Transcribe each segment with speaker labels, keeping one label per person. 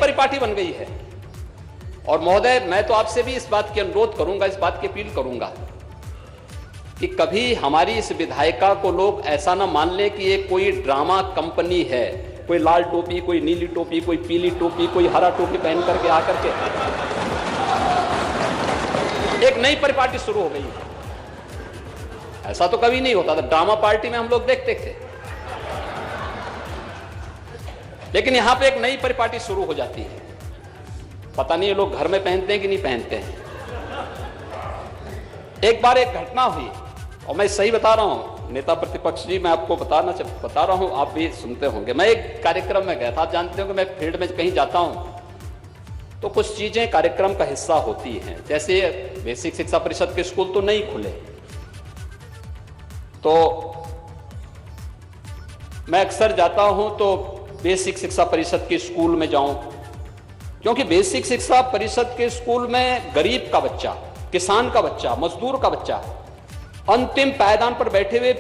Speaker 1: परिपाटी बन गई है। और महोदय, मैं तो आपसे भी इस बात की अनुरोध करूंगा, इस बात की अपील करूंगा कि कभी हमारी इस विधायिका को लोग ऐसा ना मान लें कि ये कोई ड्रामा कंपनी है, कोई लाल टोपी, कोई नीली टोपी, कोई पीली टोपी, कोई हरा टोपी पहन करके आकर के एक नई परिपाटी शुरू हो गई है। ऐसा तो कभी नहीं होता था, ड्रामा पार्टी में हम लोग देखते थे, लेकिन यहां पे एक नई परिपाटी शुरू हो जाती है। पता नहीं ये लोग घर में पहनते हैं कि नहीं पहनते हैं। एक बार एक घटना हुई, और मैं सही बता रहा हूं नेता प्रतिपक्ष जी, मैं आपको बता रहा हूं, आप भी सुनते होंगे। मैं एक कार्यक्रम में गया था। आप जानते हो कि मैं फील्ड में कहीं जाता हूं तो कुछ चीजें कार्यक्रम का हिस्सा होती हैं। जैसे बेसिक शिक्षा परिषद के स्कूल तो नहीं खुले, तो मैं अक्सर जाता हूं तो बेसिक शिक्षा परिषद के स्कूल में जाऊं, क्योंकि बेसिक शिक्षा परिषद के स्कूल में गरीब का बच्चा, किसान का बच्चा, मजदूर का बच्चा, अंतिम पायदान पर बैठे हुए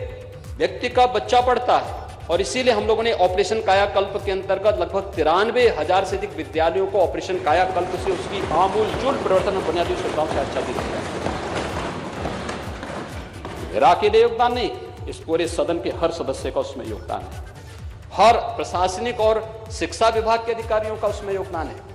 Speaker 1: व्यक्ति का बच्चा पढ़ता है। और इसीलिए हम लोगों ने ऑपरेशन कायाकल्प के अंतर्गत लगभग 93,000 से अधिक विद्यालयों को ऑपरेशन कायाकल्प से उसकी आमूलचूल परिवर्तन बुनियादी सुविधाओं से अच्छा दिया। मेरा अकेले योगदान नहीं, इस पूरे सदन के हर सदस्य का उसमें योगदान है, हर प्रशासनिक और शिक्षा विभाग के अधिकारियों का उसमें योगदान है।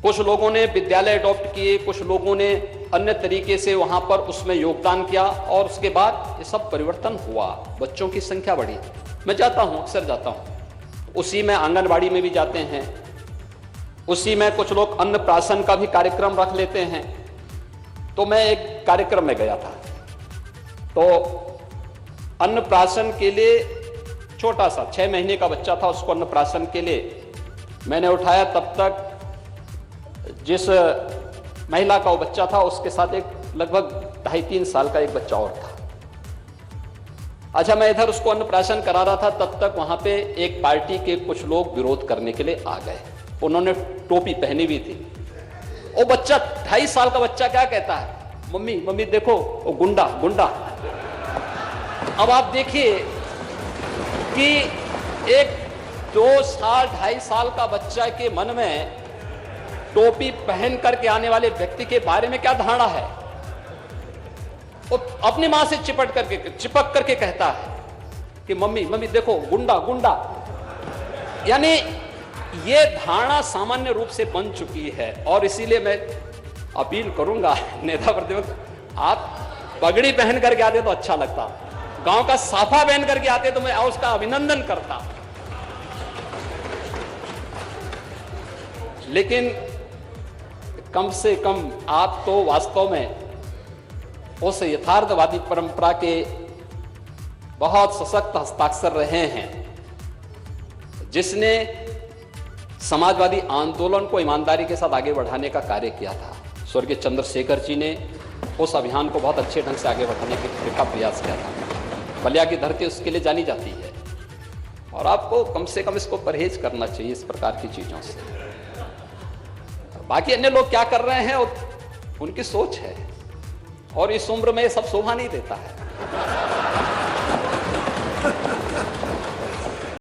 Speaker 1: कुछ लोगों ने विद्यालय अडॉप्ट किए, कुछ लोगों ने अन्य तरीके से वहां पर उसमें योगदान किया, और उसके बाद ये सब परिवर्तन हुआ, बच्चों की संख्या बढ़ी। मैं जाता हूं, अक्सर जाता हूं, उसी में आंगनबाड़ी में भी जाते हैं, उसी में कुछ लोग अन्नप्राशन का भी कार्यक्रम रख लेते हैं। तो मैं एक कार्यक्रम में गया था, तो अन्नप्राशन के लिए छोटा सा 6 महीने का बच्चा था, उसको अन्नप्राशन के लिए मैंने उठाया। तब तक जिस महिला का वो बच्चा था उसके साथ एक लगभग 2.5-3 साल का एक बच्चा और था। अच्छा, मैं इधर उसको अन्नप्राशन करा रहा था, तब तक वहां पे एक पार्टी के कुछ लोग विरोध करने के लिए आ गए। उन्होंने टोपी पहनी हुई थी। वो बच्चा 2.5 साल का बच्चा क्या कहता है, मम्मी मम्मी देखो वो गुंडा गुंडा। अब आप देखिए कि एक 2 साल 2.5 साल का बच्चा के मन में टोपी पहन करके आने वाले व्यक्ति के बारे में क्या धारणा है। वो अपनी मां से चिपक करके कहता है कि मम्मी मम्मी देखो गुंडा गुंडा। यानी ये धारणा सामान्य रूप से बन चुकी है। और इसीलिए मैं अपील करूंगा नेता प्रतिपक्ष, आप पगड़ी पहन करके आते तो अच्छा लगता, गांव का साफा पहन करके आते तो मैं उसका अभिनंदन करता। लेकिन कम से कम आप तो वास्तव में उस यथार्थवादी परंपरा के बहुत सशक्त हस्ताक्षर रहे हैं, जिसने समाजवादी आंदोलन को ईमानदारी के साथ आगे बढ़ाने का कार्य किया था। स्वर्गीय चंद्रशेखर जी ने उस अभियान को बहुत अच्छे ढंग से आगे बढ़ाने का प्रयास किया था। बलिया की धरती उसके लिए जानी जाती है, और आपको कम से कम इसको परहेज करना चाहिए इस प्रकार की चीजों से। बाकी अन्य लोग क्या कर रहे हैं उनकी सोच है, और इस उम्र में सब शोभा नहीं देता है।